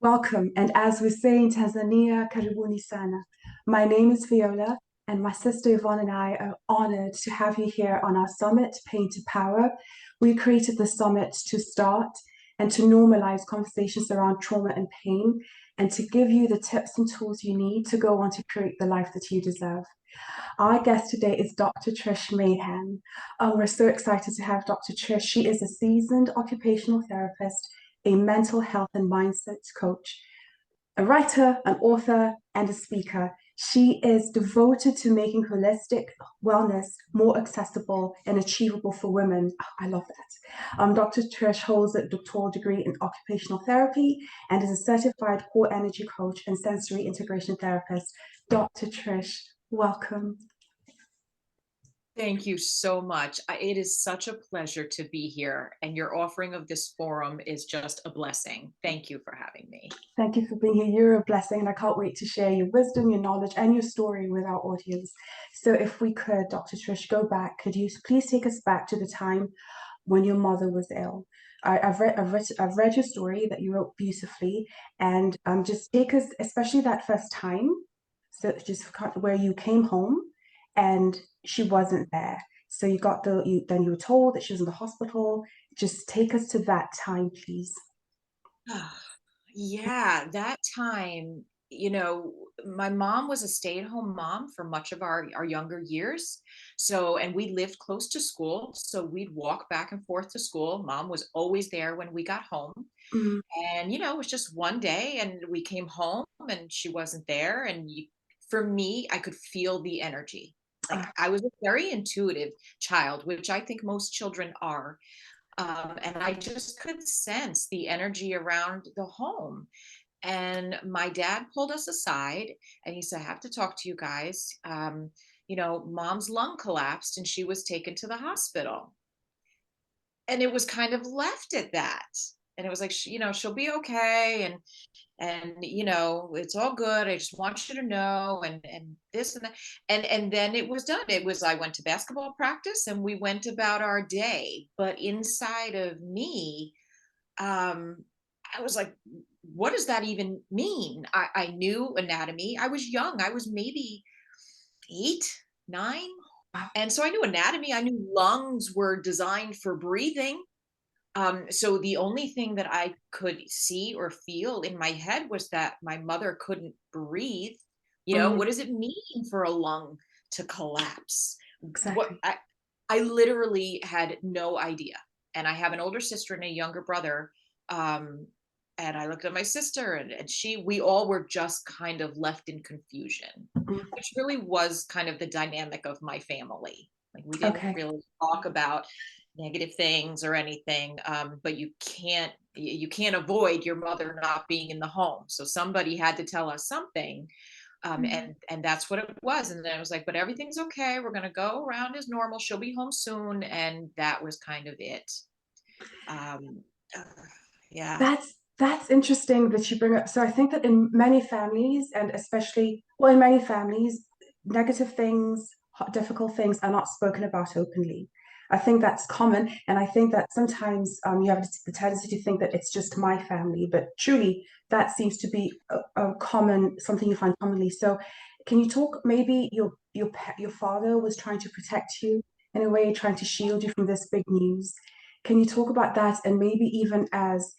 Welcome, and as we say in Tanzania, karibuni sana. My name is Viola, and my sister Yvonne and I are honored to have you here on our summit, Pain to Power. We created the summit to start and to normalize conversations around trauma and pain, and to give you the tips and tools you need to go on to create the life that you deserve. Our guest today is Dr. Trish Mayhem. We're so excited to have Dr. Trish. She is a seasoned occupational therapist, a mental health and mindset coach, a writer, an author, and a speaker. She is devoted to making holistic wellness more accessible and achievable for women. Oh, I love that. Dr. Trish holds a doctoral degree in occupational therapy and is a certified core energy coach and sensory integration therapist. Dr. Trish, welcome. Thank you so much. It is such a pleasure to be here, and your offering of this forum is just a blessing. Thank you for having me. Thank you for being here. You're a blessing, and I can't wait to share your wisdom, your knowledge, and your story with our audience. So, if we could, Dr. Trish, go back, could you please take us back to the time when your mother was ill? I've read your story that you wrote beautifully, and just take us, especially that first time. So, just where you came home, and she wasn't there. So then you were told that she was in the hospital. Just take us to that time, please. Yeah, that time, my mom was a stay-at-home mom for much of our younger years. So, and we lived close to school. So we'd walk back and forth to school. Mom was always there when we got home. Mm, And, it was just one day and we came home and she wasn't there. And for me, I could feel the energy. Like ah, I was a very intuitive child, which I think most children are. And I just could sense the energy around the home. And my dad pulled us aside and he said, I have to talk to you guys. Mom's lung collapsed and she was taken to the hospital. And it was kind of left at that. And it was like, she'll be okay. And it's all good. I just want you to know, and this and that. And then it was done. I went to basketball practice and we went about our day. But inside of me, um, I was like, what does that even mean? I knew anatomy. I was young. I was maybe 8, 9. wow. And so I knew anatomy. I knew lungs were designed for breathing. So the only thing that I could see or feel in my head was that my mother couldn't breathe. Mm, What does it mean for a lung to collapse? What exactly. I literally had no idea. And I have an older sister and a younger brother. Um, and I looked at my sister and we all were just kind of left in confusion, Mm, which really was kind of the dynamic of my family. Like we didn't okay. really talk about negative things or anything, but you can't avoid your mother not being in the home. So somebody had to tell us something, Mm. and that's what it was. And then I was like, but everything's okay. We're gonna go around as normal. She'll be home soon, and that was kind of it. Um, uh, yeah. That's interesting that you bring up. So I think that in many families, and especially, well, in many families, negative things, difficult things are not spoken about openly. I think that's common, and I think that sometimes you have the tendency to think that it's just my family, but truly, that seems to be a common something you find commonly. So, can you talk? Maybe your father was trying to protect you in a way, trying to shield you from this big news. Can you talk about that, and maybe even as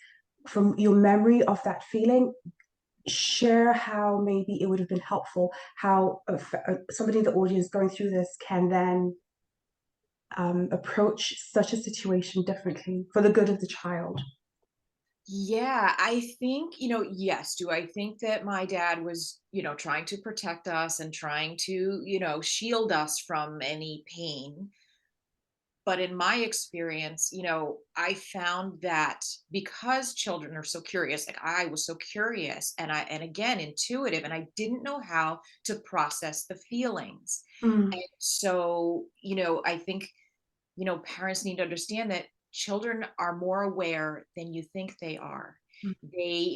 from your memory of that feeling, share how maybe it would have been helpful, how somebody in the audience going through this can then approach such a situation differently for the good of the child. Yeah, I think, yes. Do I think that my dad was, trying to protect us and trying to, shield us from any pain? But in my experience, I found that because children are so curious, like I was so curious and again intuitive, and I didn't know how to process the feelings. Mm, And so, I think, parents need to understand that children are more aware than you think they are. mm,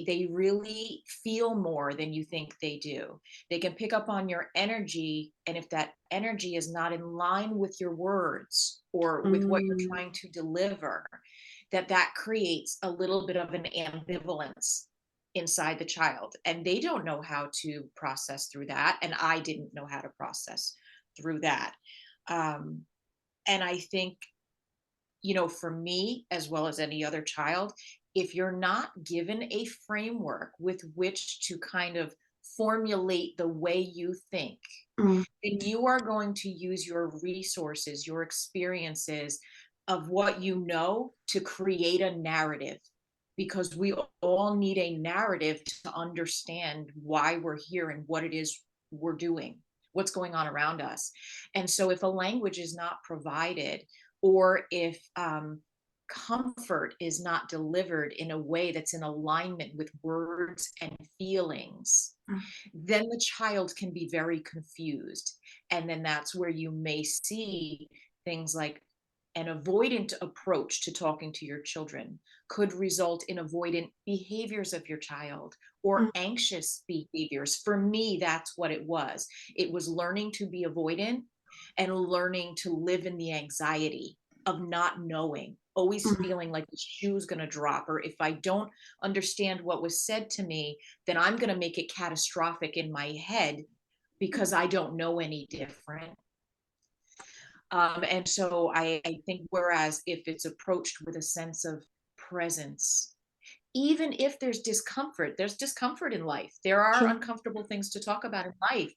They really feel more than you think they do. They can pick up on your energy, and if that energy is not in line with your words or with what you're mm, trying to deliver, that creates a little bit of an ambivalence. inside the child, and they don't know how to process through that, and I didn't know how to process through that. um, and I think, for me as well as any other child, if you're not given a framework with which to kind of formulate the way you think, Mm, then you are going to use your resources, your experiences of what you know to create a narrative, because we all need a narrative to understand why we're here and what it is we're doing, what's going on around us. And so, if a language is not provided, or if comfort is not delivered in a way that's in alignment with words and feelings, mm, then the child can be very confused. And then that's where you may see things like an avoidant approach to talking to your children could result in avoidant behaviors of your child, or mm, anxious behaviors. For me, that's what it was. It was learning to be avoidant and learning to live in the anxiety of not knowing, always mm, feeling like the shoe's going to drop, or if I don't understand what was said to me, then I'm going to make it catastrophic in my head because I don't know any different. And so I think, whereas if it's approached with a sense of presence, even if there's discomfort in life. There are true. uncomfortable things to talk about in life.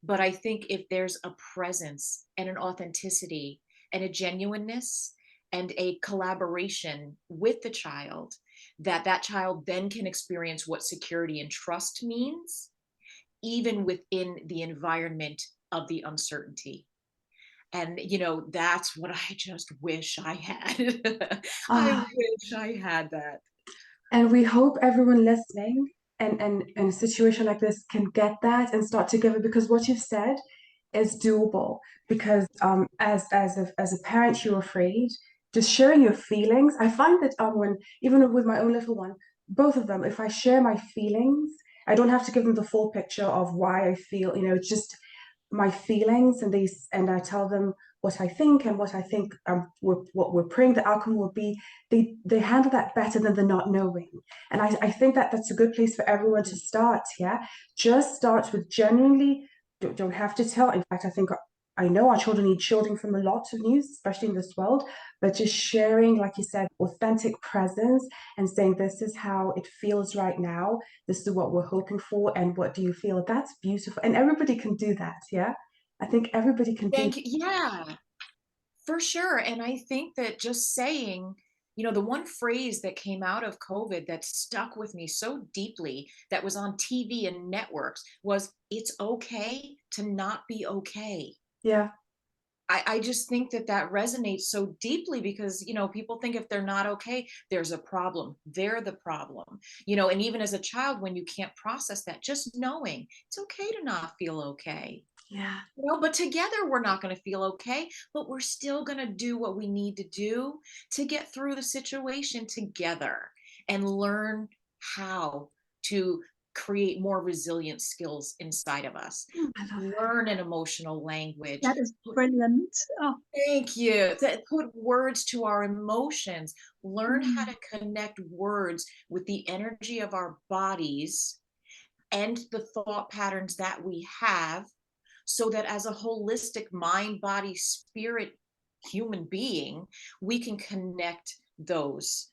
But I think if there's a presence and an authenticity and a genuineness and a collaboration with the child, that child then can experience what security and trust means, even within the environment of the uncertainty. And, that's what I just wish I had. I Ah, wish I had that. and we hope everyone listening and in a situation like this can get that and start together, because what you've said is doable. Because as a parent, you're afraid. Just sharing your feelings. I find that when even with my own little one, both of them, if I share my feelings, I don't have to give them the full picture of why I feel. It's just my feelings, and I tell them what I think, and what I think what we're praying the outcome will be. They handle that better than the not knowing. And I think that that's a good place for everyone to start. Yeah, just start with genuinely. Don't have to tell. In fact, I know our children need shielding from a lot of news, especially in this world, but just sharing, like you said, authentic presence, and saying, this is how it feels right now. This is what we're hoping for, and what do you feel? That's beautiful. And everybody can do that. Yeah. I think everybody can do that. Thank you. Yeah, for sure. And I think that just saying, the one phrase that came out of COVID that stuck with me so deeply, that was on TV and networks, was, it's okay to not be okay. Yeah. I just think that resonates so deeply, because, people think if they're not okay, there's a problem. They're the problem. And even as a child, when you can't process that, just knowing it's okay to not feel okay. Yeah. But together we're not going to feel okay, but we're still going to do what we need to do to get through the situation together, and learn how to create more resilient skills inside of us. I love it. Learn an emotional language. That is brilliant. Oh, Thank you. Put words to our emotions. Learn how mm, to connect words with the energy of our bodies and the thought patterns that we have, so that as a holistic mind, body, spirit human being, we can connect those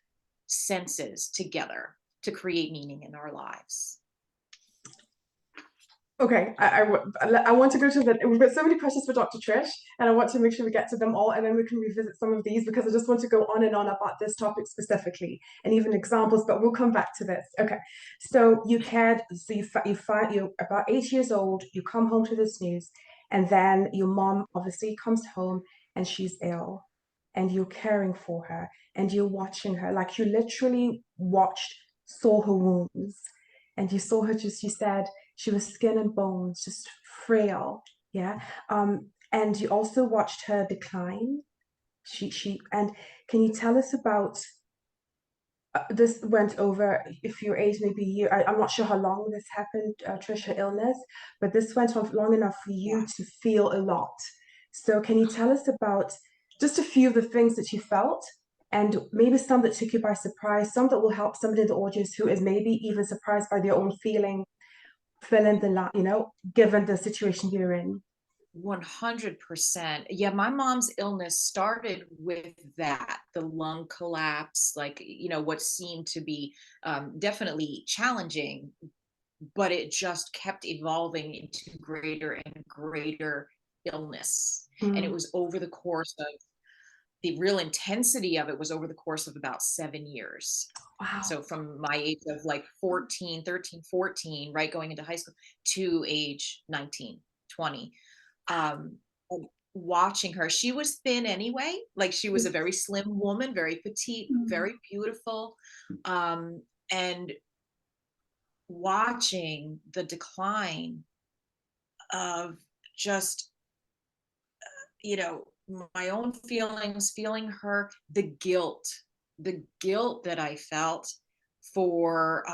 senses together to create meaning in our lives. Okay, I want to go to we've got so many questions for Dr. Trish, and I want to make sure we get to them all, and then we can revisit some of these, because I just want to go on and on about this topic specifically, and even examples, but we'll come back to this. Okay, so you find you're about 8 years old, you come home to this news, and then your mom obviously comes home and she's ill, and you're caring for her, and you're watching her, like you literally saw her wounds, and you saw her, just, you said, she was skin and bones, just frail. Yeah. And you also watched her decline. And can you tell us about this went over, if you're age, maybe a year. I'm not sure how long this happened, Trish, her illness, but this went on long enough for you Yeah. to feel a lot. So can you tell us about just a few of the things that you felt, and maybe some that took you by surprise, some that will help somebody in the audience who is maybe even surprised by their own feeling, fill in the given the situation you're in. 100%. Yeah, my mom's illness started with that, the lung collapse, like, what seemed to be definitely challenging, but it just kept evolving into greater and greater illness. And it Mm. was over the course of the real intensity of it was over the course of about 7 years. Wow. So from my age of like 14, 13, 14, right, going into high school to age 19, 20. um and watching her, she was thin anyway, like she was a very slim woman, very petite, Mm. very beautiful. And watching the decline of just, my own feelings, feeling her, the guilt that I felt for,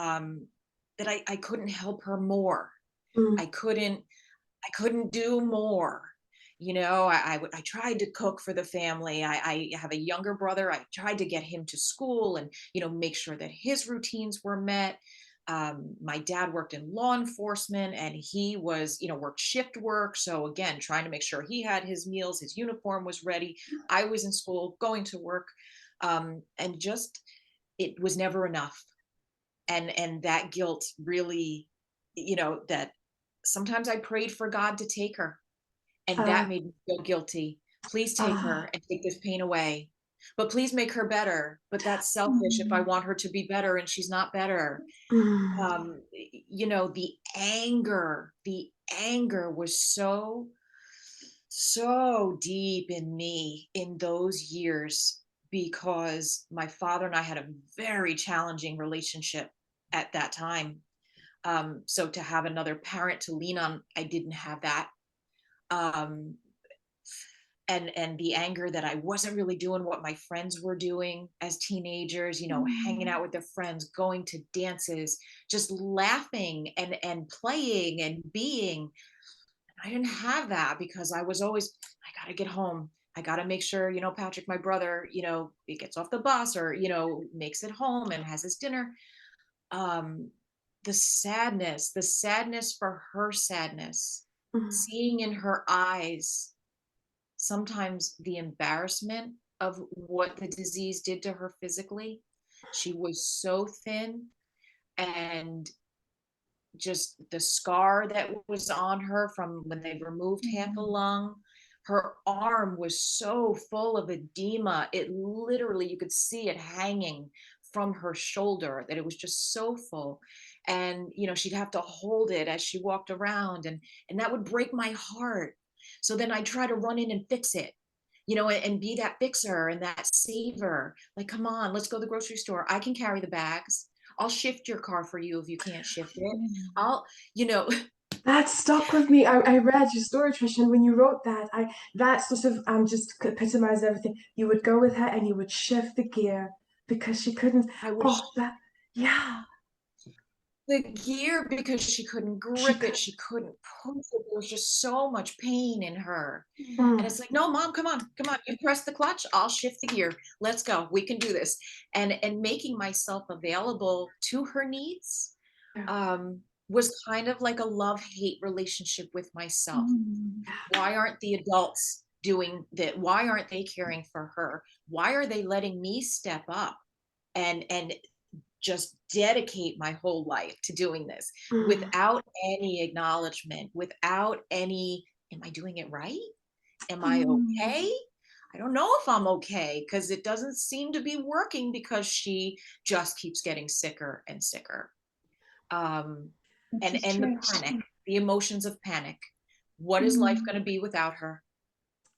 that I couldn't help her more. Mm. I couldn't do more. I tried to cook for the family. I have a younger brother. I tried to get him to school and, make sure that his routines were met. My dad worked in law enforcement, and he was, worked shift work. So again, trying to make sure he had his meals, his uniform was ready. I was in school, going to work. And just, it was never enough. And that guilt really, that sometimes I prayed for God to take her, and that Ah, made me feel guilty. Please take her ah, and take this pain away. But please make her better. But that's selfish if I Mm. want her to be better and she's not better. mm, The anger was so deep in me in those years, because my father and I had a very challenging relationship at that time. So to have another parent to lean on, I didn't have that. Um, and the anger that I wasn't really doing what my friends were doing as teenagers, hanging Mm. out with their friends, going to dances, just laughing and playing and being. I didn't have that because I was always, I got to get home. I got to make sure, Patrick, my brother, he gets off the bus or, makes it home and has his dinner. Um, the sadness for her sadness, mm, seeing in her eyes sometimes the embarrassment of what the disease did to her physically. She was so thin, and just the scar that was on her from when they removed half a Mm. lung. Her arm was so full of edema. It literally, you could see it hanging from her shoulder, that it was just so full. And, she'd have to hold it as she walked around, and that would break my heart. So then I try to run in and fix it, and be that fixer and that saver. Like, come on, let's go to the grocery store. I can carry the bags. I'll shift your car for you if you can't shift it. Mm. I'll, you know, that stuck with me. I read your story, Trish, and when you wrote that, that sort of just epitomized everything. You would go with her and you would shift the gear because she couldn't. I Oh, wish that, yeah, the gear, because she couldn't she grip it, could. she couldn't push it. There was just so much pain in her. And Mm, it's like, no, mom, come on, come on. You press the clutch, I'll shift the gear. Let's go. We can do this. And making myself available to her needs, yeah, was kind of like a love-hate relationship with myself. Mm. Why aren't the adults doing that? Why aren't they caring for her? Why are they letting me step up and just dedicate my whole life to doing this mm, without any acknowledgement, without any, am I doing it right? Am I Mm. okay? I don't know if I'm okay, because it doesn't seem to be working, because she just keeps getting sicker and sicker. Um, This and is and the Trish. panic, the emotions of panic. What is life Mm. going to be without her?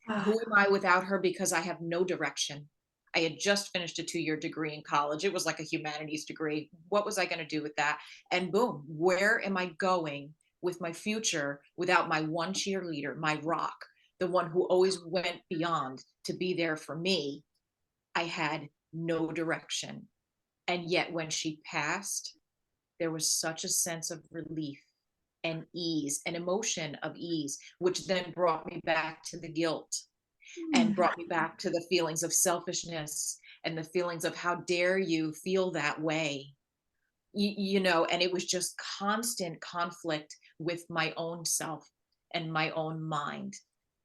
ah, Who am I without her? Because I have no direction. I had just finished a 2-year degree in college. It was like a humanities degree. What was I going to do with that? And boom, where am I going with my future without my one cheerleader, my rock, the one who always went beyond to be there for me? I had no direction. And yet, when she passed, there was such a sense of relief and ease, an emotion of ease, which then brought me back to the guilt. and brought me back to the feelings of selfishness and the feelings of how dare you feel that way. You know, and it was just constant conflict with my own self and my own mind.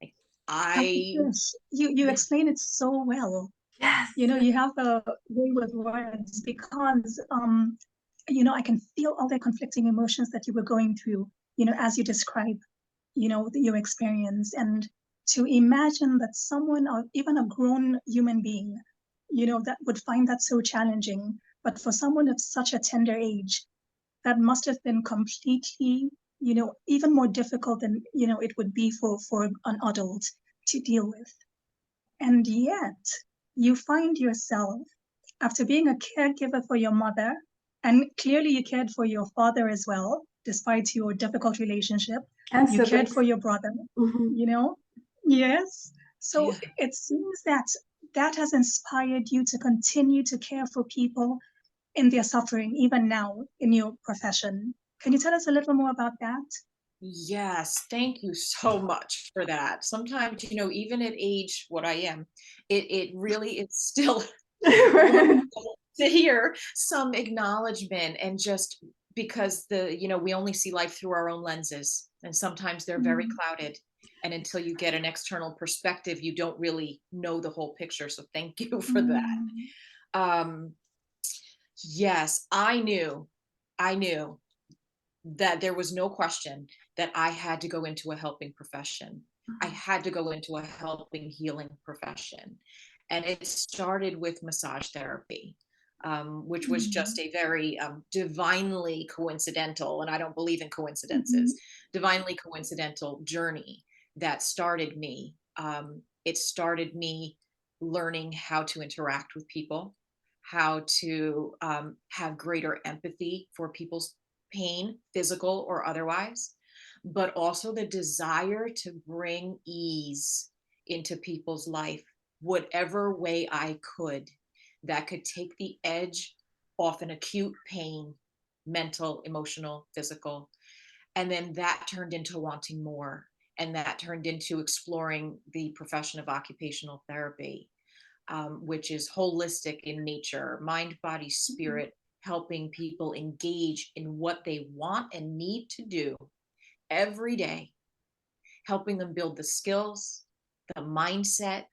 Like, I, Yes, you explain it so well. Yes. You know, you have a way with words because you know, I can feel all the conflicting emotions that you were going through, you know, as you describe, you know, your experience. And to imagine that someone or even a grown human being, you know, that would find that so challenging, but for someone of such a tender age, that must have been completely, you know, even more difficult than, you know, it would be for an adult to deal with. And yet, you find yourself, after being a caregiver for your mother, and clearly you cared for your father as well, despite your difficult relationship, And you cared siblings. for your brother, Mhm. you know? Yes. So yeah. it seems that that has inspired you to continue to care for people in their suffering, even now in your profession. Can you tell us a little more about that? Yes, thank you so much for that. Sometimes, you know, even at age what I am, it really is still wonderful to hear some acknowledgement, and just because you know, we only see life through our own lenses, and sometimes they're very Mm, clouded. And until you get an external perspective, you don't really know the whole picture. So thank you for that. mm, Um, yes, I knew that there was no question that I had to go into a helping profession. I had to go into a helping healing profession. And it started with massage therapy, which was just mm, a very divinely coincidental, and I don't believe in mhm, coincidences, divinely coincidental journey that started me. It started me learning how to interact with people, how to have greater empathy for people's pain, physical or otherwise, but also the desire to bring ease into people's life, whatever way I could, that could take the edge off an acute pain, mental, emotional, physical. And then that turned into wanting more. And that turned into exploring the profession of occupational therapy, which is holistic in nature, mind, body, mhm, spirit, helping people engage in what they want and need to do every day, helping them build the skills, the mindset,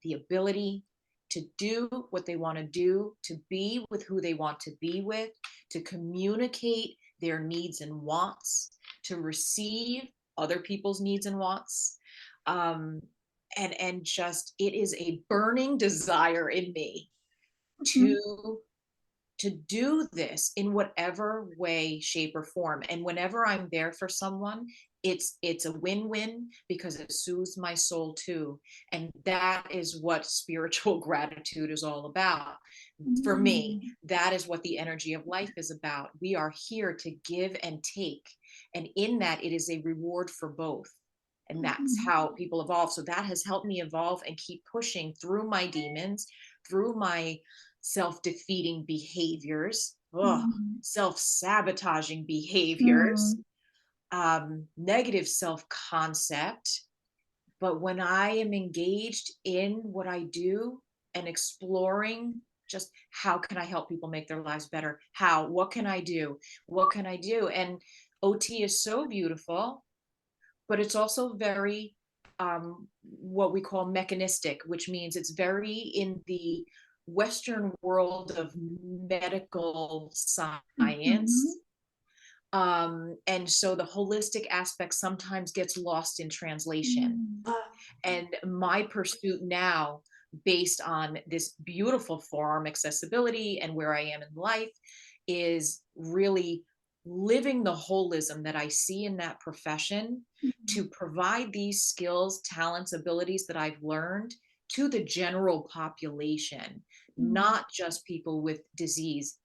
the ability to do what they want to do, to be with who they want to be with, to communicate their needs and wants, to receive other people's needs and wants. Um, and just, it is a burning desire in me mhm, to do this in whatever way, shape, or form. And whenever I'm there for someone, it's a win-win because it soothes my soul too. And that is what spiritual gratitude is all about. For me, mm, that is what the energy of life is about. We are here to give and take. And in that, it is a reward for both. And that's mhm, how people evolve. So that has helped me evolve and keep pushing through my demons, through my self-defeating behaviors, mm, self-sabotaging behaviors, mm, negative self-concept. But when I am engaged in what I do and exploring just how can I help people make their lives better? How? What can I do? What can I do? And OT is so beautiful, but it's also very what we call mechanistic, which means it's very in the Western world of medical mhm, science. And so the holistic aspect sometimes gets lost in translation. mm, And my pursuit now, based on this beautiful forearm accessibility and where I am in life, is really living the holism that I see in that profession to mhm, provide these skills, talents, abilities that I've learned to the general population, mm, not just people with disease,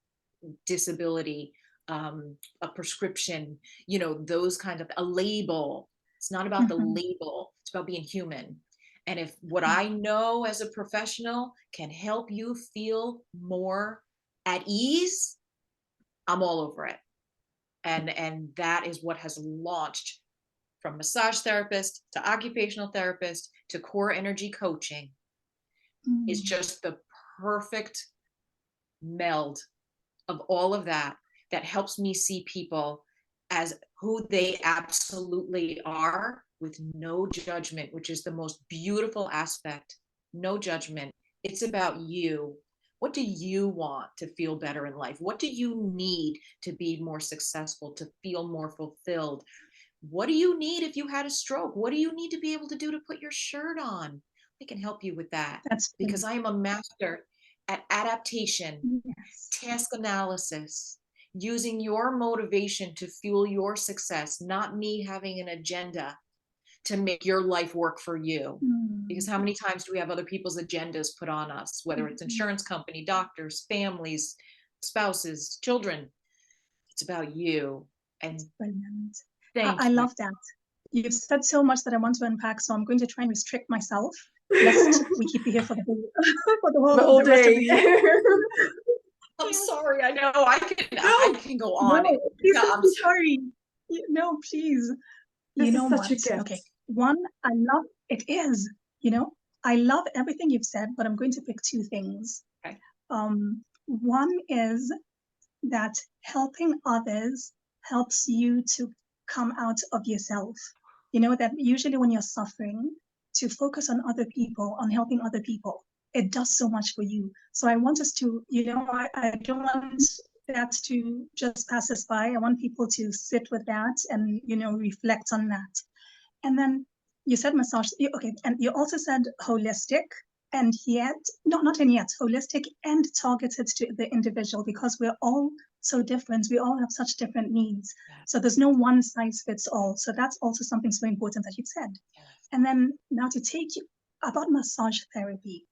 disability, a prescription, you know, those kind of a label. It's not about the mhm, label, it's about being human. And if what mm, I know as a professional can help you feel more at ease, I'm all over it. And that is what has launched from massage therapist to occupational therapist to core energy coaching, is just the perfect meld of all of that that helps me see people as who they absolutely are with no judgment, which is the most beautiful aspect. No judgment. It's about you. What do you want to feel better in life? What do you need to be more successful, to feel more fulfilled? What do you need if you had a stroke? What do you need to be able to do to put your shirt on? I can help you with that That's because I am a master at adaptation, yes. task analysis, using your motivation to fuel your success, not me having an agenda to make your life work for you. Because how many times do we have other people's agendas put on us, whether it's insurance company, doctors, families, spouses, children? It's about you. And Brilliant. thank I you. love that. You've said so much that I want to unpack, so I'm going to try and restrict myself, lest we keep you here for the whole The whole the rest of the day. day. I'm sorry. I know I No, can go on. no, please Yeah, don't be sorry. No, please. This You is know such what? a gift. Okay. One, I love it is, I love everything you've said, but I'm going to pick two things. Okay. One is that helping others helps you to come out of yourself. You know, that usually when you're suffering, to focus on other people, on helping other people, it does so much for you. So I want us to, I don't want that to just pass us by. I want people to sit with that and, reflect on that. And then you said massage, okay, and you also said holistic, and yet, no, not and yet, holistic and targeted to the individual, because we're all so different. We all have such different needs. So there's no one size fits all. So that's also something so important that you've said. And then now to take you about massage therapy.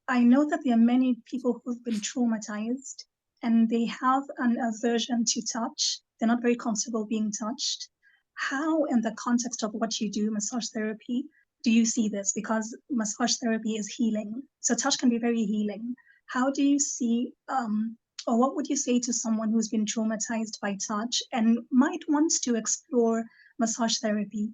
I know that there are many people who've been traumatized and they have an aversion to touch. They're not very comfortable being touched. How, in the context of what you do, massage therapy, do you see this? Because massage therapy is healing. So touch can be very healing. How do you see, or what would you say to someone who's been traumatized by touch and might want to explore massage therapy?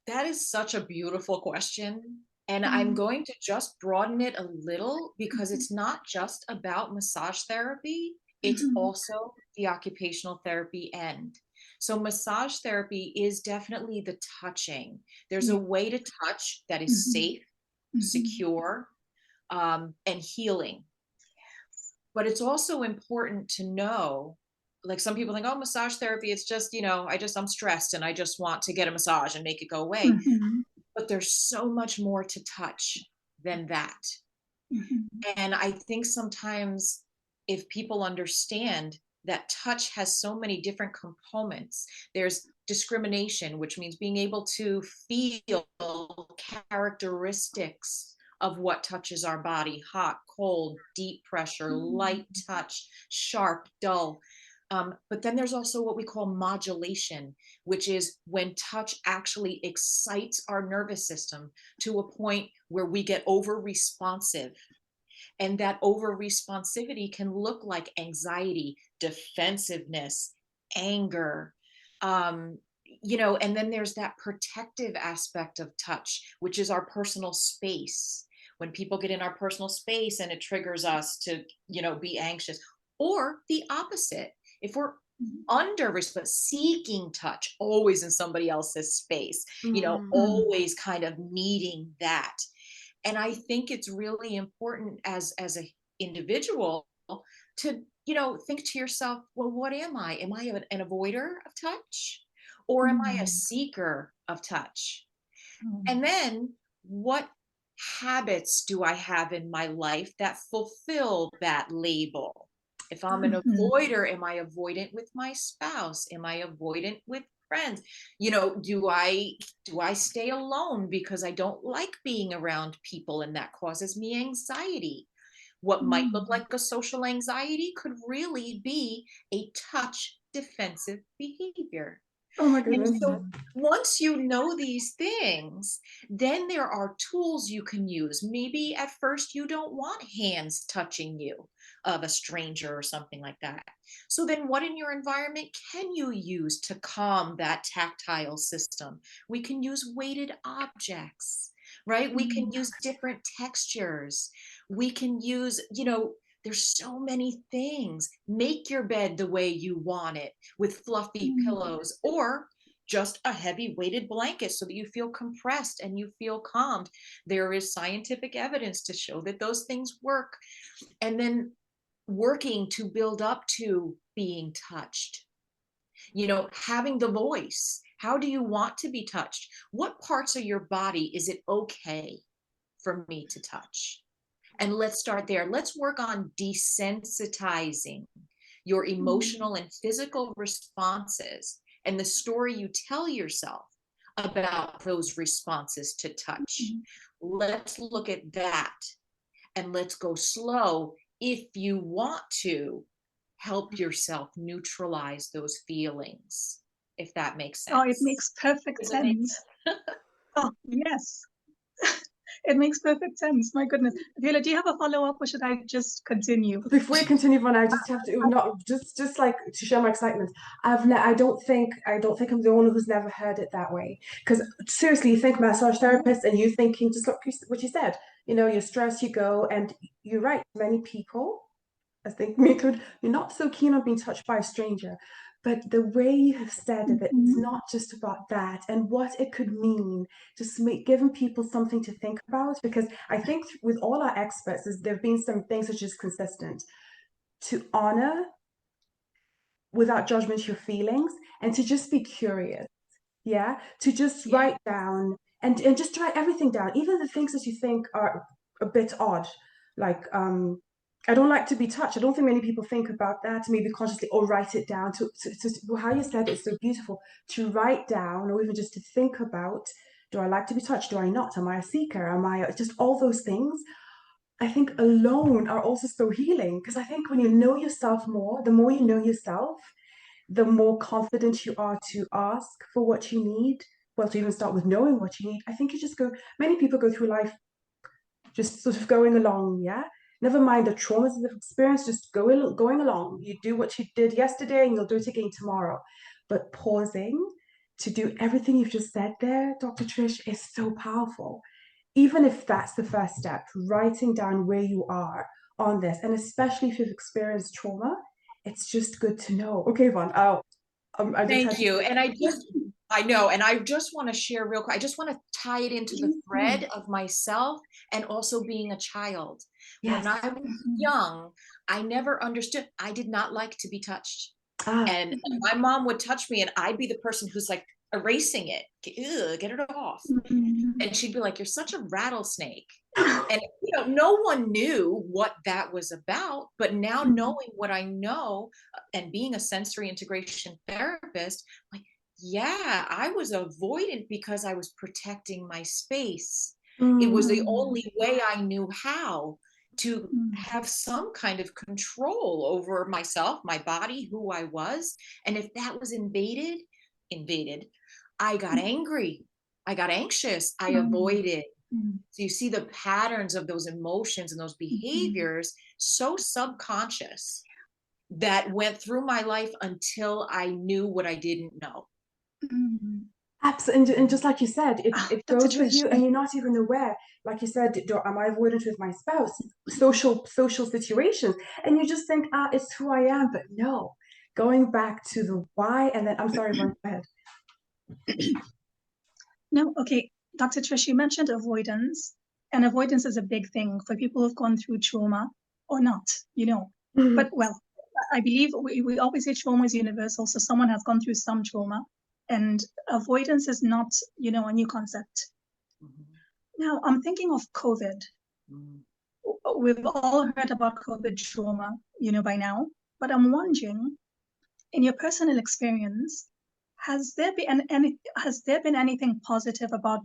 That is such a beautiful question. And I'm going to just broaden it a little because it's not just about massage therapy, it's also the occupational therapy end. So, massage therapy is definitely the touching. There's a way to touch that is safe, secure, and healing. But it's also important to know, like some people think, oh, massage therapy, it's just, I'm stressed and I just want to get a massage and make it go away. But there's so much more to touch than that. And I think sometimes if people understand that touch has so many different components, there's discrimination, which means being able to feel characteristics of what touches our body: hot, cold, deep pressure, light touch, sharp, dull. But then there's also what we call modulation, which is when touch actually excites our nervous system to a point where we get over responsive. And that over responsivity can look like anxiety, defensiveness, anger, and then there's that protective aspect of touch, which is our personal space. When people get in our personal space and it triggers us to, be anxious, or the opposite. If we're under seeking touch, always in somebody else's space, always kind of needing that. And I think it's really important as an individual to, think to yourself, well, what am I? Am I an avoider of touch? Or am I a seeker of touch? And then what habits do I have in my life that fulfill that label? If I'm an avoider, am I avoidant with my spouse? Am I avoidant with friends? Do I stay alone because I don't like being around people and that causes me anxiety? What might look like a social anxiety could really be a touch defensive behavior. Oh my And goodness. so once you know these things, then there are tools you can use. Maybe at first you don't want hands touching you. of a stranger or something like that. So then what in your environment can you use to calm that tactile system? We can use weighted objects, right? We can use different textures. We can use, there's so many things. Make your bed the way you want it with fluffy pillows, or just a heavy weighted blanket so that you feel compressed and you feel calmed. There is scientific evidence to show that those things work. And then working to build up to being touched, having the voice. How do you want to be touched? What parts of your body is it okay for me to touch? And let's start there. Let's work on desensitizing your emotional and physical responses and the story you tell yourself about those responses to touch. Let's look at that, and let's go slow if you want to help yourself neutralize those feelings, if that makes sense. Oh, it makes perfect sense. Oh, yes. It makes perfect sense. My goodness. Viola, do you have a follow-up, or should I just continue? Before you continue, Vaughn, I just have to not just like to share my excitement. I don't think I'm the only one who's never heard it that way. Because seriously, you think massage therapist, and you thinking just like what you said. You're stressed, you go, and you're right. Many people, I think me included, you're not so keen on being touched by a stranger. But the way you have said it, it's not just about that and what it could mean, just giving people something to think about. Because I think with all our experts, there have been some things which is consistent: to honor without judgment your feelings, and to just be curious. Yeah, to just write down and just write everything down, even the things that you think are a bit odd, like I don't like to be touched. I don't think many people think about that, maybe consciously, or write it down. To how you said it's so beautiful, to write down, or even just to think about: do I like to be touched? Do I not? Am I a seeker? Am I just all those things? I think alone are also so healing, because I think when you know yourself more, the more you know yourself, the more confident you are to ask for what you need. Well, to even start with knowing what you need. I think many people go through life just sort of going along, yeah? Never mind the traumas they've experienced, just going along. You do what you did yesterday and you'll do it again tomorrow. But pausing to do everything you've just said there, Dr. Trish, is so powerful. Even if that's the first step, writing down where you are on this, and especially if you've experienced trauma, it's just good to know. Okay, Vaughn, Thank you. And I know, and I just want to share real quick. I just want to tie it into the thread of myself and also being a child. Yes. When I was young, I never understood. I did not like to be touched. And my mom would touch me and I'd be the person who's like erasing it. Get it off. And she'd be like, "You're such a rattlesnake." And no one knew what that was about. But now knowing what I know and being a sensory integration therapist, like, yeah, I was avoidant because I was protecting my space. It was the only way I knew how to have some kind of control over myself, my body, who I was. And if that was invaded, I got angry. I got anxious. I avoided. So you see the patterns of those emotions and those behaviors, so subconscious, that went through my life until I knew what I didn't know. Absolutely. And just like you said, it Dr. goes with Trish. you and you're not even aware. Like you said, am I avoidant with my spouse? Social situations. And you just think, it's who I am. But no, going back to the why. And then, I'm sorry, Vaughn, go ahead. No, okay. Dr. Trish, you mentioned avoidance, and avoidance is a big thing for people who've gone through trauma or not, But, well, I believe we always say trauma is universal, so someone has gone through some trauma, and avoidance is not, a new concept. Now, I'm thinking of COVID. We've all heard about COVID trauma, by now, but I'm wondering, in your personal experience, has there been anything positive about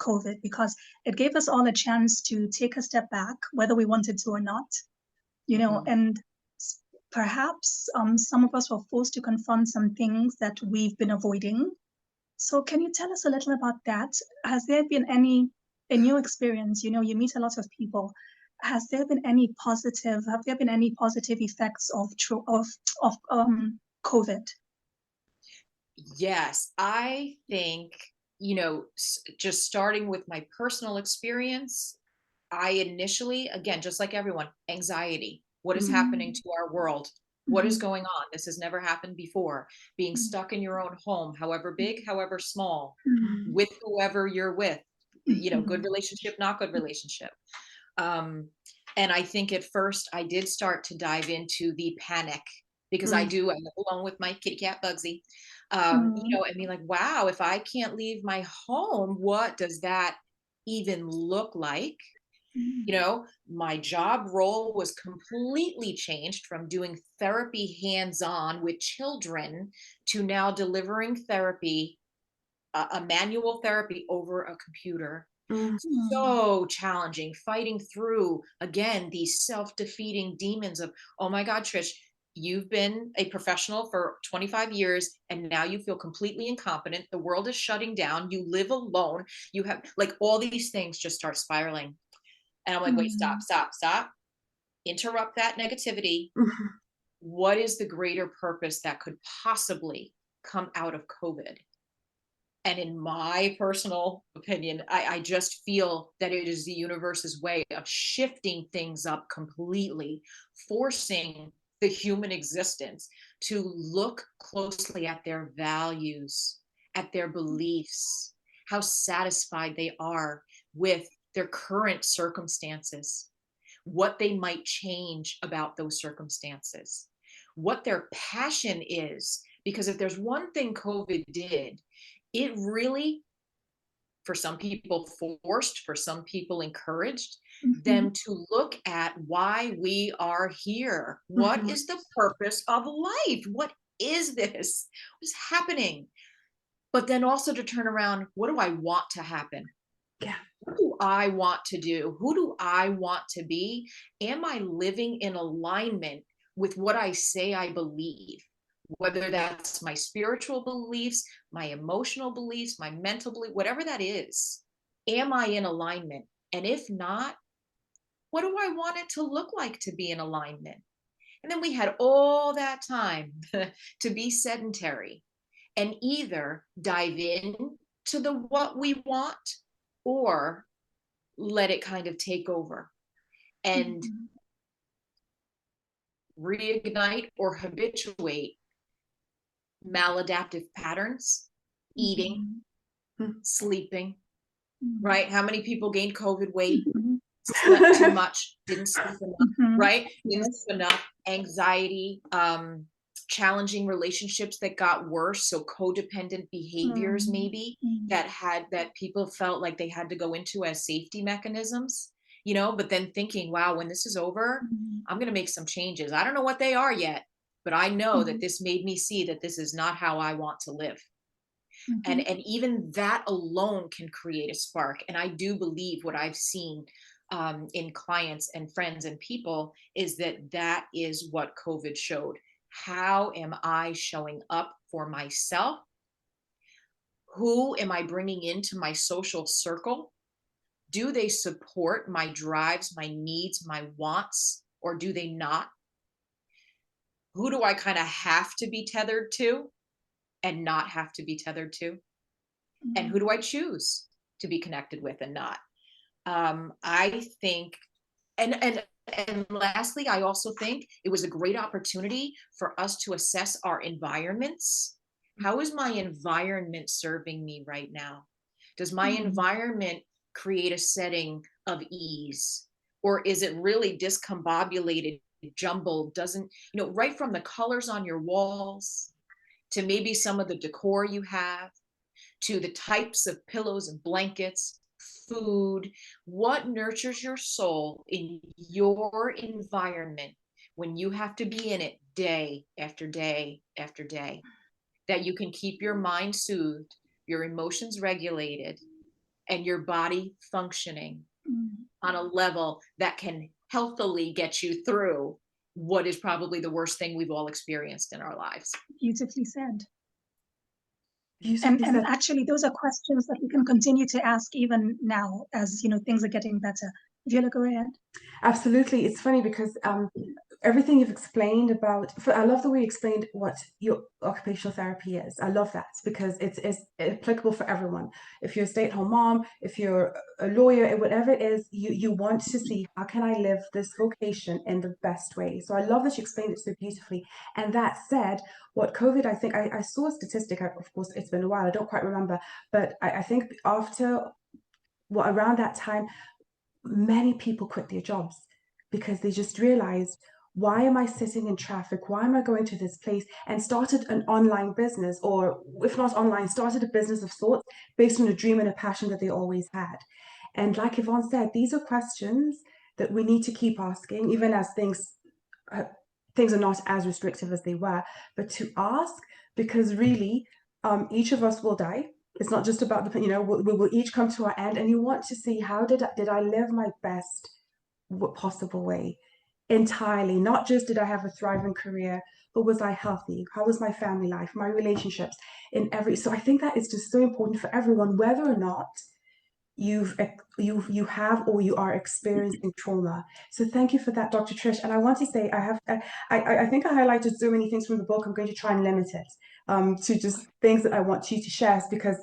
COVID? Because it gave us all a chance to take a step back, whether we wanted to or not, and perhaps some of us were forced to confront some things that we've been avoiding. So can you tell us a little about that? Has there been in your experience, you meet a lot of people, have there been any positive effects of COVID? Yes, I think, just starting with my personal experience, I initially, again, just like everyone, anxiety. What is happening Mm, to our world? What is mhm, going on? This has never happened before. Being mm, stuck in your own home, however big, however small, mm, with whoever you're with, good mhm, relationship, not good relationship. Um, and I think at first I did start to dive into the panic because I live alone with my kitty cat Bugsy. mm, I mean, like, wow, if I can't leave my home, what does that even look like? mm, My job role was completely changed from doing therapy hands-on with children to now delivering therapy, a manual therapy over a computer. mm, So challenging, fighting through again these self-defeating demons of, oh my God, Trish, you've been a professional for 25 years and now you feel completely incompetent. The world is shutting down. You live alone. You have, like, all these things just start spiraling. And I'm like, wait, stop, mm, stop, stop. Interrupt that negativity. What is the greater purpose that could possibly come out of COVID? And in my personal opinion, I just feel that it is the universe's way of shifting things up completely, forcing the human existence to look closely at their values, at their beliefs, how satisfied they are with their current circumstances, what they might change about those circumstances, what their passion is. Because if there's one thing COVID did, it really, for some people forced, for some people encouraged mhm, them to look at why we are here. What is the purpose of life? What is this? What's happening? But then also to turn around, what do I want to happen? Yeah. What do I want to do? Who do I want to be? Am I living in alignment with what I say I believe? Whether that's my spiritual beliefs, my emotional beliefs, my mental belief, whatever that is, am I in alignment? And if not, what do I want it to look like to be in alignment? And then we had all that time to be sedentary and either dive in to the what we want or let it kind of take over and mhm, reignite or habituate maladaptive patterns, eating, mhm, sleeping, mhm, right? How many people gained COVID weight, mhm, slept too much, didn't sleep enough, mhm. right? Didn't Yes. sleep enough, anxiety, challenging relationships that got worse. So codependent behaviors, Mm, maybe mm, that people felt like they had to go into as safety mechanisms, but then thinking, wow, when this is over, mm, I'm going to make some changes. I don't know what they are yet, but I know that mhm, this made me see that this is not how I want to live. and mhm, and even that alone can create a spark. And I do believe what I've seen, in clients and friends and people, is that is what COVID showed. How am I showing up for myself? Who am I bringing into my social circle? Do they support my drives, my needs, my wants, or do they not? Who do I kind of have to be tethered to and not have to be tethered to? And who mm, do I choose to be connected with and not? I think, and lastly, I also think it was a great opportunity for us to assess our environments. How is my environment serving me right now? Does my mm, environment create a setting of ease, or is it really discombobulated, jumbled? Doesn't, right from the colors on your walls to maybe some of the decor you have, to the types of pillows and blankets, food, what nurtures your soul in your environment when you have to be in it day after day after day, that you can keep your mind soothed, your emotions regulated, and your body functioning mm. on a level that can healthily get you through what is probably the worst thing we've all experienced in our lives. Beautifully said. Beautifully And said. actually, those are questions that we can continue to ask even now, as things are getting better. Viola, go ahead. Absolutely. It's funny because everything you've explained I love the way you explained what your occupational therapy is. I love that because it's applicable for everyone. If you're a stay-at-home mom, if you're a lawyer, whatever it is, you want to see how can I live this vocation in the best way. So I love that you explained it so beautifully. And that said, what COVID, I think I saw a statistic, of course, it's been a while, I don't quite remember, but I think after, well, around that time, many people quit their jobs because they just realized, why am I sitting in traffic? Why am I going to this place? And started an online business, or if not online, started a business of sorts based on a dream and a passion that they always had. And like Yvonne said, these are questions that we need to keep asking, even as uh, things are not as restrictive as they were, but to ask, because really, each of us will die. It's not just about we will each come to our end, and you want to see, how did I live my best possible way entirely? Not just did I have a thriving career, but was I healthy? How was my family life, my relationships, in every? So I think that is just so important for everyone, whether or not you've you have or you are experiencing trauma. So thank you for that, Dr. Trish. And I want to say, I think I highlighted so many things from the book. I'm going to try and limit it to just things that I want you to share, because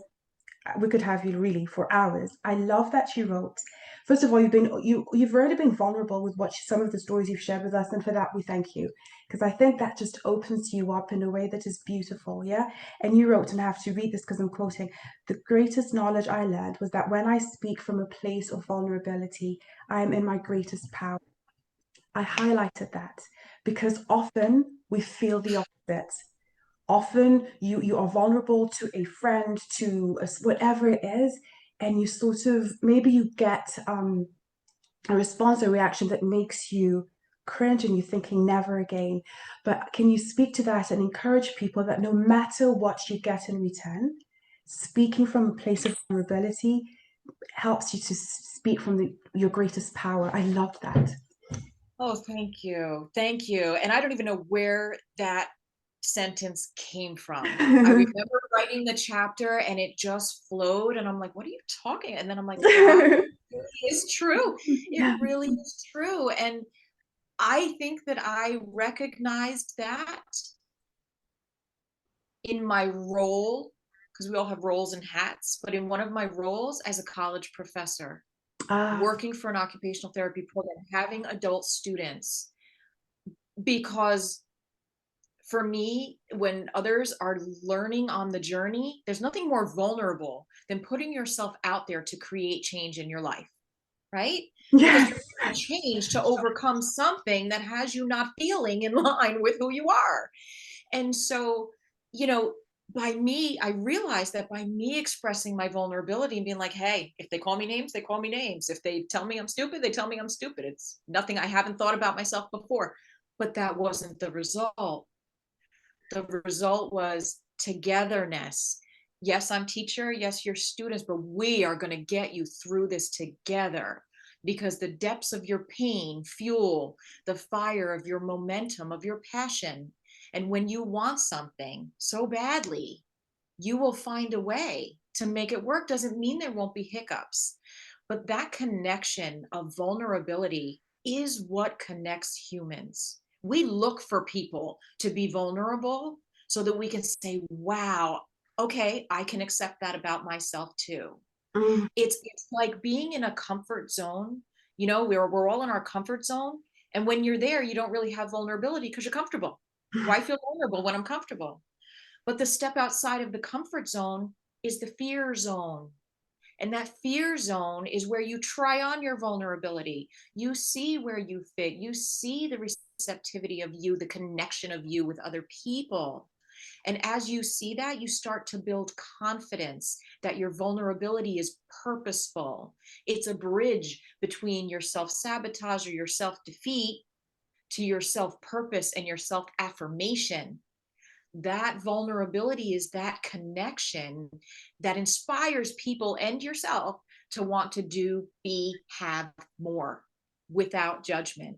we could have you really for hours. I love that you wrote. First of all, you've already been vulnerable with what some of the stories you've shared with us, and for that we thank you, because I think that just opens you up in a way that is beautiful. Yeah, and you wrote, and I have to read this because I'm quoting: "The greatest knowledge I learned was that when I speak from a place of vulnerability, I am in my greatest power." I highlighted that because often we feel the opposite. Often you are vulnerable to a friend, to whatever it is, and you sort of, maybe you get a response or reaction that makes you cringe, and you're thinking never again. But can you speak to that and encourage people that no matter what you get in return, speaking from a place of vulnerability helps you to speak from your greatest power? I loved that. Oh, thank you. Thank you. And I don't even know where that sentence came from. I remember writing the chapter and it just flowed, and I'm like, what are you talking? And then I'm like, wow, it is true. It really is true. And I think that I recognized that in my role, because we all have roles and hats, but in one of my roles as a college professor, Ah, working for an occupational therapy program, having adult students, because for me, when others are learning on the journey, there's nothing more vulnerable than putting yourself out there to create change in your life, right? Because yes. you're making change to overcome something that has you not feeling in line with who you are. And so, you know, I realized that by me expressing my vulnerability and being like, hey, if they call me names, they call me names. If they tell me I'm stupid, they tell me I'm stupid. It's nothing I haven't thought about myself before. But that wasn't the result. The result was togetherness. Yes, I'm teacher. Yes, you're students, but we are going to get you through this together, because the depths of your pain fuel the fire of your momentum, of your passion. And when you want something so badly, you will find a way to make it work. Doesn't mean there won't be hiccups, but that connection of vulnerability is what connects humans. We look for people to be vulnerable so that we can say, wow, okay, I can accept that about myself too. Mm. It's like being in a comfort zone. You know, we're all in our comfort zone. And when you're there, you don't really have vulnerability because you're comfortable. Why feel vulnerable when I'm comfortable? But the step outside of the comfort zone is the fear zone. And that fear zone is where you try on your vulnerability. You see where you fit. You see the receptivity of you, the connection of you with other people. And as you see that, you start to build confidence that your vulnerability is purposeful. It's a bridge between your self sabotage or your self defeat to your self purpose and your self affirmation. That vulnerability is that connection that inspires people and yourself to want to do, be, have more without judgment.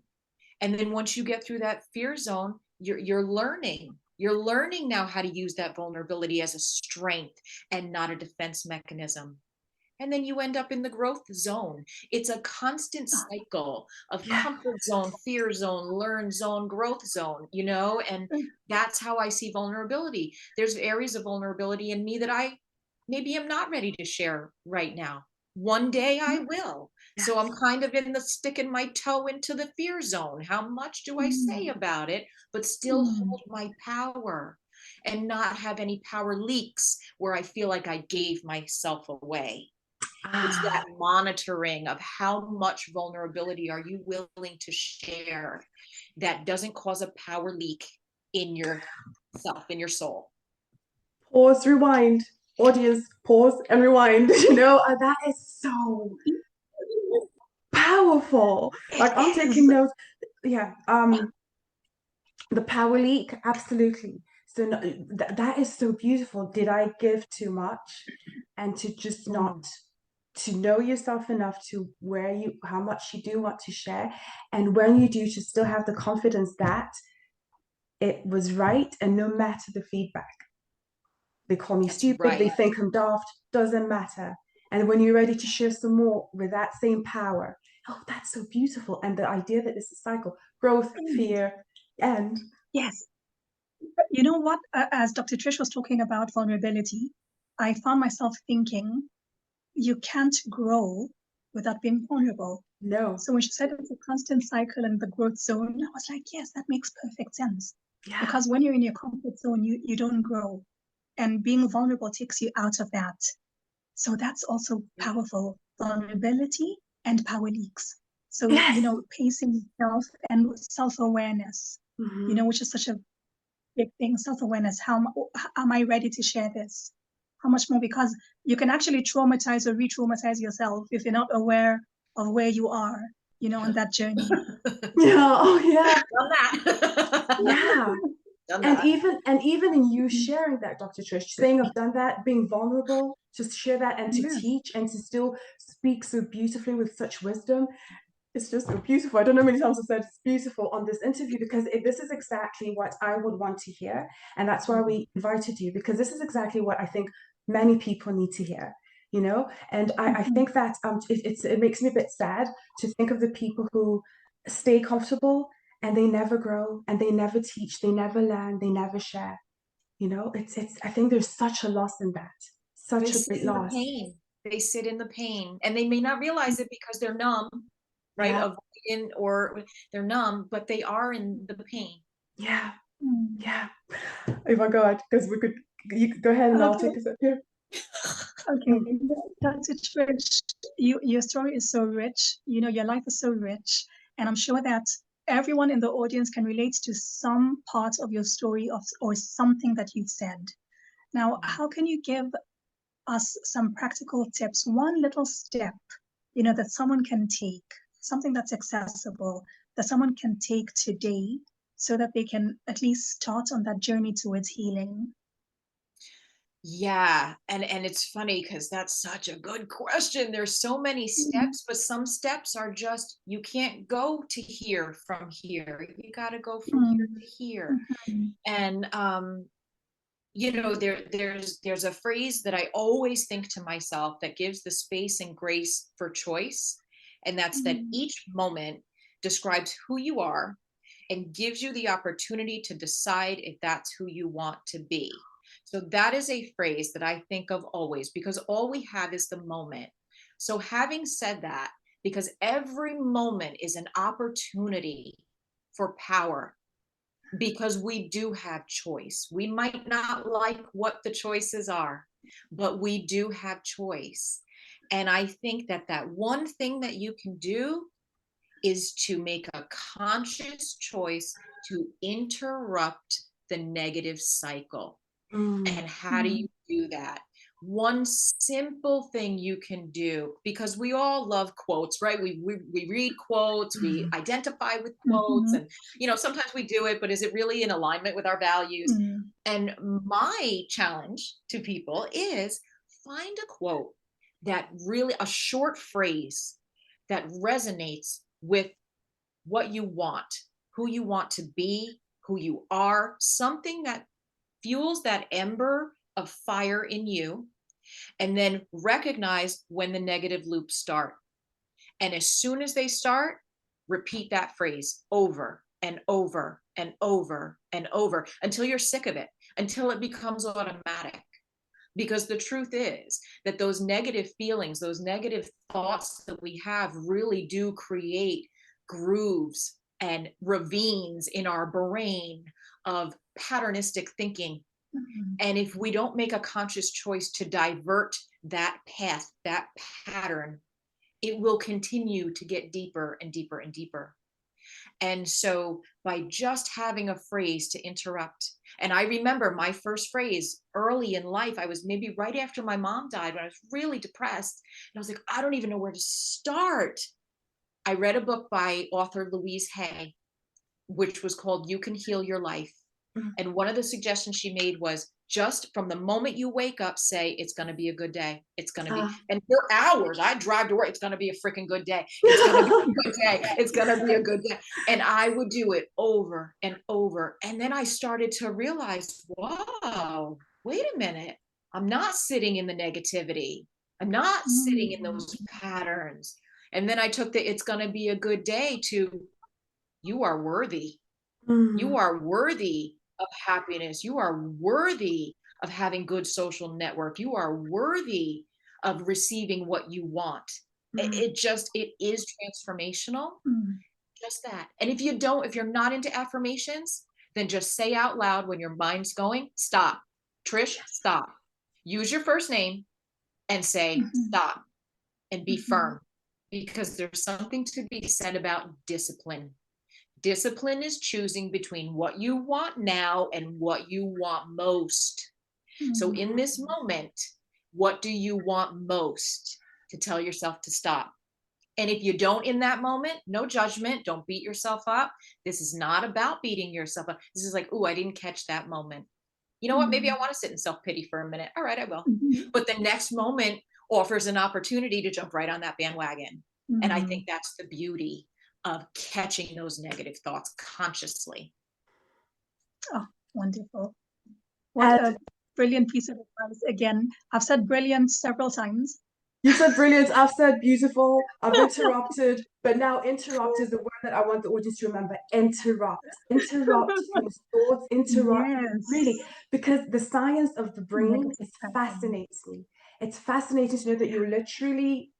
And then once you get through that fear zone, you're learning. You're learning now how to use that vulnerability as a strength and not a defense mechanism. and then you end up in the growth zone. It's a constant cycle of Yeah. comfort zone, fear zone, learn zone, growth zone, you know, and that's how I see vulnerability. There's areas of vulnerability in me that I maybe am not ready to share right now. One day I will. So I'm kind of in the sticking my toe into the fear zone. How much do I say about it, but still hold my power and not have any power leaks where I feel like I gave myself away? It's Ah, that monitoring of how much vulnerability are you willing to share that doesn't cause a power leak in yourself, in your soul. pause, rewind. Audience, pause and rewind. That is so powerful. It Like I'm taking is. notes. Yeah. The power leak, absolutely. So no, that is so beautiful. Did I give too much? And to just not Mm, to know yourself enough to how much you do want to share, and when you do, to still have the confidence that it was right, and no matter the feedback, they call me that's stupid, they right. think I'm daft, doesn't matter. And when you're ready to share some more with that same power, oh, that's so beautiful. And the idea that it's a cycle, growth, fear, and Yes. You know what? As Dr. Trish was talking about vulnerability, I found myself thinking you can't grow without being vulnerable. no, So when she said it's a constant cycle in the growth zone, I was like, yes, that makes perfect sense. yeah, Because when you're in your comfort zone, you don't grow. And being vulnerable takes you out of that. So that's also powerful. Vulnerability and power leaks. So, yes. pacing yourself and self-awareness, Mhm. which is such a big thing, self-awareness. How am I ready to share this? How much more? Because you can actually traumatize or re-traumatize yourself if you're not aware of where you are, on that journey. Yeah, oh yeah, Done that. yeah. Done And that. even in you sharing that, Dr. Trish, saying I've done that, being vulnerable, to share that and to Yes. teach and to still speak so beautifully with such wisdom, it's just so beautiful. I don't know how many times I've said it's beautiful on this interview, because this is exactly what I would want to hear. And that's why we invited you, because this is exactly what I think many people need to hear, And I Mhm. think that it makes me a bit sad to think of the people who stay comfortable and they never grow and they never teach, they never learn, they never share. It's I think there's such a loss in that, They such a sit great in the loss. pain. They sit in the pain and they may not realize it because they're numb, right? Yeah, Avoiding, or they're numb, but they are in the pain. yeah, Mm. yeah. Oh my God, because you could go ahead and I'll take Okay. a sip here. Okay. Mm. Dr. Trish, your story is so rich. Your life is so rich. And I'm sure that everyone in the audience can relate to some part of your story or something that you've said. Now, how can you give us some practical tips, one little step, that someone can take, something that's accessible, that someone can take today so that they can at least start on that journey towards healing? Yeah, and it's funny because that's such a good question. There's so many Mm, steps, but some steps are just you can't go to here from here. You got to go from here mm, to here. mhm, And there's a phrase that I always think to myself that gives the space and grace for choice, and that's that mm, each moment describes who you are and gives you the opportunity to decide if that's who you want to be. So that is a phrase that I think of always, because all we have is the moment. So having said that, because every moment is an opportunity for power, because we do have choice. We might not like what the choices are, but we do have choice. And I think that that one thing that you can do is to make a conscious choice to interrupt the negative cycle. Mm. And how do you mm, do that? One simple thing you can do, because we all love quotes, right? We read quotes, we Mm. identify with quotes, mhm, and sometimes we do it, but is it really in alignment with our values? mm, And my challenge to people is find a quote that really, a short phrase that resonates with what you want, who you want to be, who you are, something that fuels that ember of fire in you, And then recognize when the negative loops start. And as soon as they start, repeat that phrase over and over and over and over until you're sick of it, until it becomes automatic. Because the truth is that those negative feelings, those negative thoughts that we have really do create grooves and ravines in our brain of patternistic thinking. And if we don't make a conscious choice to divert that path, that pattern, it will continue to get deeper and deeper and deeper. And so by just having a phrase to interrupt, and I remember my first phrase early in life, I was maybe right after my mom died when I was really depressed. And I was like, I don't even know where to start. I read a book by author Louise Hay, which was called You Can Heal Your Life. And one of the suggestions she made was just from the moment you wake up, say, it's going to be a good day. It's going to be, and for hours, I drive to work. It's going to be a freaking good day. It's going to be a good day. It's going to be a good day. And I would do it over and over. And then I started to realize, wow, wait a minute. I'm not sitting in the negativity. I'm not sitting in those patterns. And then I took the, it's going to be a good day to, you are worthy. You are worthy of happiness. You are worthy of having good social network. You are worthy of receiving what you want. It is transformational. Just that. And if you're not into affirmations, then just say out loud when your mind's going, stop. Trish, stop. Use your first name and say, stop, and be firm, because there's something to be said about discipline. Discipline is choosing between what you want now and what you want most. So in this moment, what do you want most? To tell yourself to stop. And if you don't in that moment, no judgment, don't beat yourself up. This is not about beating yourself up. This is like, oh, I didn't catch that moment. You know what? Maybe I want to sit in self-pity for a minute. All right, I will. But the next moment offers an opportunity to jump right on that bandwagon. And I think that's the beauty of catching those negative thoughts consciously. Oh, wonderful. What a brilliant piece of advice. Again, I've said brilliant several times. You said brilliant, I've said beautiful, I've interrupted, but now interrupt is the word that I want the audience to remember. Interrupt. Interrupt those thoughts, interrupt, really, because the science of the brain fascinates me. It's fascinating to know that you're literally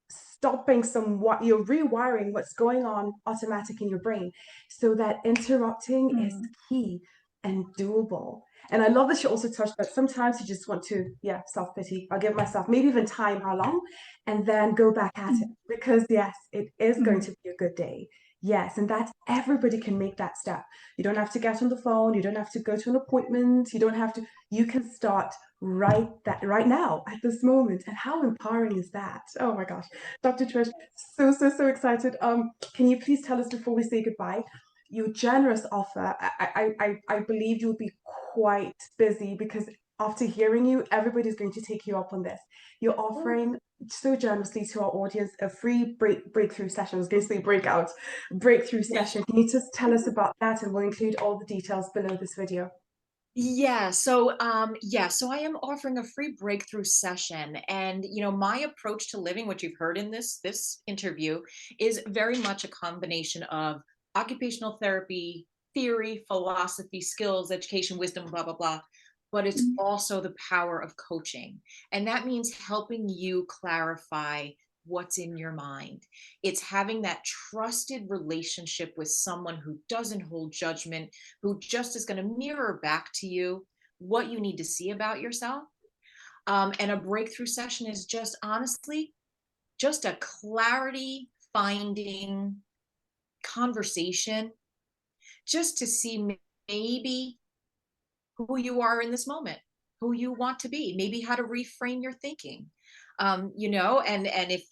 stopping somewhat, you're rewiring what's going on automatic in your brain, so that interrupting is key and doable. And I love that she also touched that sometimes you just want to, self-pity. I'll give myself maybe even time how long, and then go back at it, because yes, it is going to be a good day. Yes, and that everybody can make that step. You don't have to get on the phone, you don't have to go to an appointment, you can start right now at this moment. And how empowering is that? Oh my gosh. Dr. Trish, so excited. Can you please tell us before we say goodbye, your generous offer? I believe you'll be quite busy, because after hearing you, everybody's going to take you up on this. You're offering so generously to our audience a free breakthrough session. I was going to say breakthrough session. Can you just tell us about that, and we'll include all the details below this video. So I am offering a free breakthrough session, and my approach to living, what you've heard in this interview, is very much a combination of occupational therapy, theory, philosophy, skills, education, wisdom, blah blah blah, but it's also the power of coaching, and that means helping you clarify what's in your mind. It's having that trusted relationship with someone who doesn't hold judgment, who just is going to mirror back to you what you need to see about yourself. And a breakthrough session is just honestly just a clarity finding conversation, just to see maybe who you are in this moment, who you want to be, maybe how to reframe your thinking. And if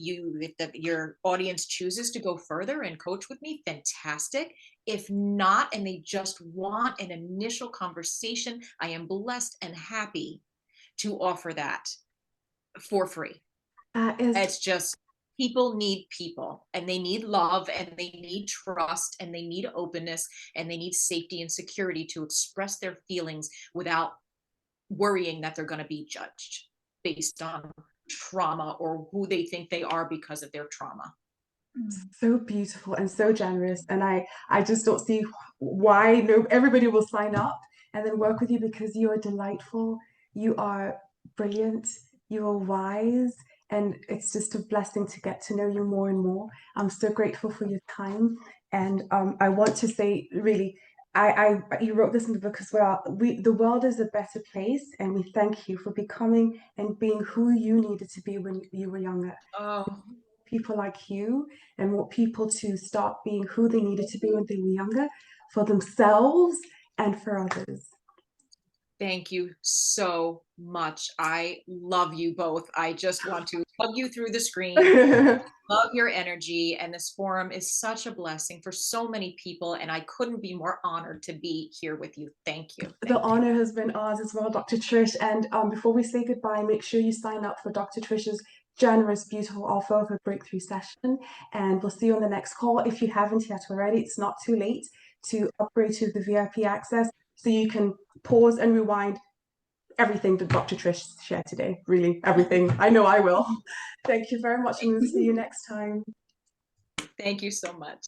your audience chooses to go further and coach with me, fantastic. If not, and they just want an initial conversation, I am blessed and happy to offer that for free. It's just, people need people, and they need love, and they need trust, and they need openness, and they need safety and security to express their feelings without worrying that they're going to be judged. based on trauma or who they think they are because of their trauma. So beautiful and so generous, and I just don't see why everybody will sign up and then work with you, because you are delightful, you are brilliant, you are wise, and it's just a blessing to get to know you more and more. I'm so grateful for your time, and I want to say, really, you wrote this in the book as well. The world is a better place, and we thank you for becoming and being who you needed to be when you were younger. Oh, People like you, and want people to start being who they needed to be when they were younger, for themselves and for others. thank you so much. I love you both. I just want to hug you through the screen. Love your energy, and this forum is such a blessing for so many people, and I couldn't be more honored to be here with you. Thank you. The honor has been ours as well, Dr. Trish. And before we say goodbye, make sure you sign up for Dr. Trish's generous, beautiful offer of a breakthrough session. And we'll see you on the next call. If you haven't yet already, it's not too late to upgrade to the VIP access, so you can pause and rewind everything that Dr. Trish shared today. Really, everything. I know I will. Thank you very much, and we'll see you next time. Thank you so much.